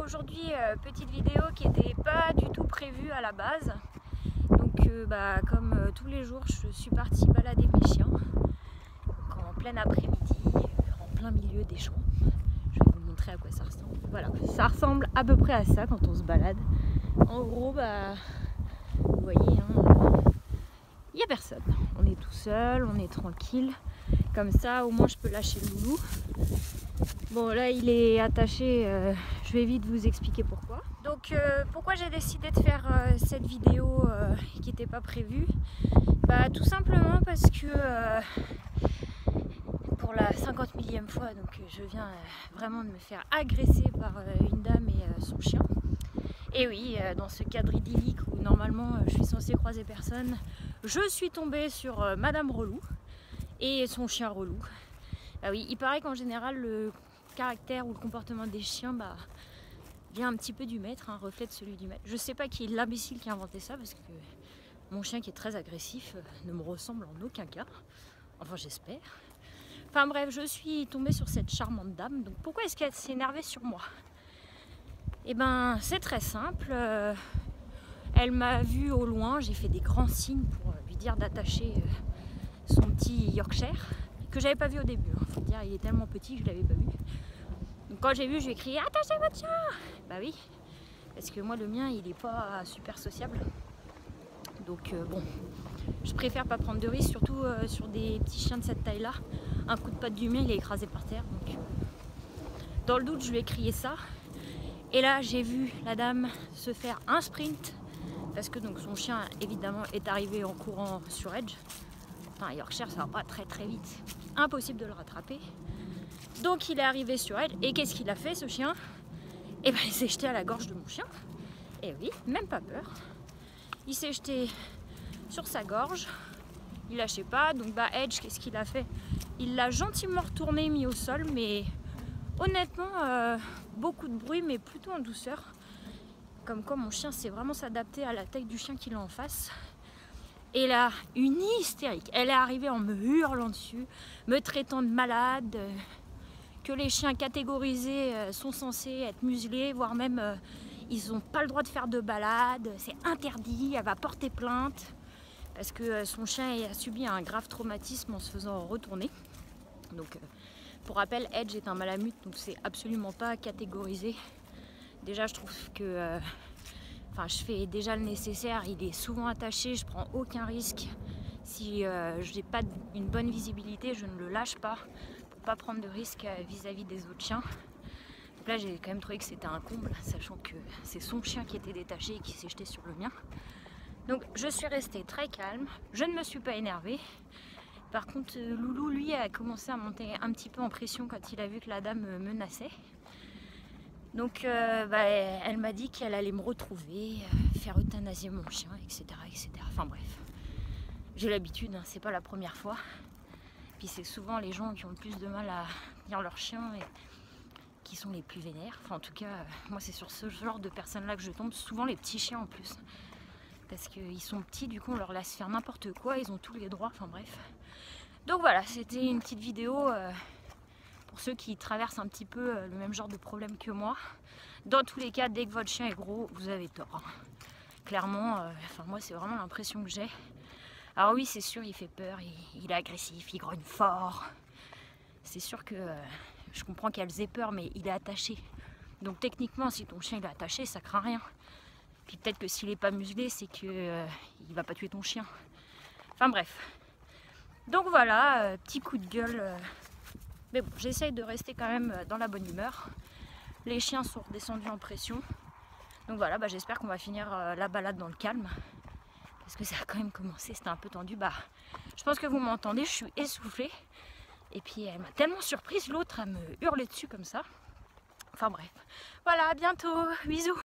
aujourd'hui, petite vidéo qui n'était pas du tout prévue à la base. Donc comme tous les jours, je suis partie balader mes chiens. Donc, en plein après-midi, en plein milieu des champs. Je vais vous montrer à quoi ça ressemble. Voilà, ça ressemble à peu près à ça quand on se balade. En gros, vous voyez, il n'y a personne. On est tout seul, on est tranquille. Comme ça, au moins, je peux lâcher le loulou. Bon, là, il est attaché. Je vais vite vous expliquer pourquoi. Donc, pourquoi j'ai décidé de faire cette vidéo qui n'était pas prévue? Tout simplement parce que pour la 50 millième fois, donc je viens vraiment de me faire agresser par une dame et son chien. Et oui, dans ce cadre idyllique où normalement je suis censée croiser personne, je suis tombée sur Madame Relou et son chien relou. Ah oui, il paraît qu'en général le caractère ou le comportement des chiens vient un petit peu du maître, reflète celui du maître. Je sais pas qui est l'imbécile qui a inventé ça parce que mon chien qui est très agressif ne me ressemble en aucun cas. Enfin j'espère. Enfin bref, je suis tombée sur cette charmante dame. Donc pourquoi est-ce qu'elle s'est énervée sur moi? Eh ben c'est très simple. Elle m'a vue au loin, j'ai fait des grands signes pour lui dire d'attacher son petit Yorkshire que j'avais pas vu au début. Faut dire, il est tellement petit que je l'avais pas vu. Donc quand j'ai vu, je lui ai crié attachez votre chien. Bah oui, parce que moi le mien il est pas super sociable. Donc bon, je préfère pas prendre de risques, surtout sur des petits chiens de cette taille-là. Un coup de patte du mien, il est écrasé par terre. Donc dans le doute, je lui ai crié ça. Et là, j'ai vu la dame se faire un sprint parce que donc son chien évidemment est arrivé en courant sur Edge. Un Yorkshire, ça va pas très très vite. Impossible de le rattraper. Donc il est arrivé sur elle. Et qu'est-ce qu'il a fait ce chien? Eh ben il s'est jeté à la gorge de mon chien. Et oui, même pas peur. Il s'est jeté sur sa gorge. Il lâchait pas. Donc Edge, qu'est-ce qu'il a fait? Il l'a gentiment retourné, mis au sol. Mais honnêtement, beaucoup de bruit, mais plutôt en douceur. Comme quoi mon chien sait vraiment s'adapter à la taille du chien qu'il a en face. Et là, une hystérique. Elle est arrivée en me hurlant dessus, me traitant de malade, que les chiens catégorisés sont censés être muselés, voire même ils n'ont pas le droit de faire de balade, c'est interdit, elle va porter plainte parce que son chien a subi un grave traumatisme en se faisant retourner. Donc pour rappel, Edge est un malamute, donc c'est absolument pas catégorisé. Déjà je trouve que je fais déjà le nécessaire, il est souvent attaché, je prends aucun risque. Si je n'ai pas une bonne visibilité, je ne le lâche pas pour pas prendre de risque vis-à-vis des autres chiens. Donc là, j'ai quand même trouvé que c'était un comble, sachant que c'est son chien qui était détaché et qui s'est jeté sur le mien. Donc je suis restée très calme, je ne me suis pas énervée. Par contre, Loulou, lui, a commencé à monter un petit peu en pression quand il a vu que la dame me menaçait. Donc elle m'a dit qu'elle allait me retrouver, faire euthanasier mon chien, etc. etc. Enfin bref, j'ai l'habitude, c'est pas la première fois. Puis c'est souvent les gens qui ont le plus de mal à tenir leur chien et qui sont les plus vénères. Enfin en tout cas, moi c'est sur ce genre de personnes-là que je tombe, souvent les petits chiens en plus. Parce qu'ils sont petits, du coup on leur laisse faire n'importe quoi, ils ont tous les droits, enfin bref. Donc voilà, c'était une petite vidéo... pour ceux qui traversent un petit peu le même genre de problème que moi. Dans tous les cas, dès que votre chien est gros, vous avez tort. Clairement, moi c'est vraiment l'impression que j'ai. Alors oui, c'est sûr, il fait peur, il est agressif, il grogne fort. C'est sûr que je comprends qu'elles aient peur, mais il est attaché. Donc techniquement, si ton chien il est attaché, ça craint rien. Puis peut-être que s'il n'est pas muselé, c'est que il va pas tuer ton chien. Enfin bref. Donc voilà, petit coup de gueule. Mais bon, j'essaye de rester quand même dans la bonne humeur. Les chiens sont redescendus en pression. Donc voilà, j'espère qu'on va finir la balade dans le calme. Parce que ça a quand même commencé, c'était un peu tendu. Je pense que vous m'entendez, je suis essoufflée. Et puis elle m'a tellement surprise, l'autre, à me hurler dessus comme ça. Enfin bref. Voilà, à bientôt. Bisous.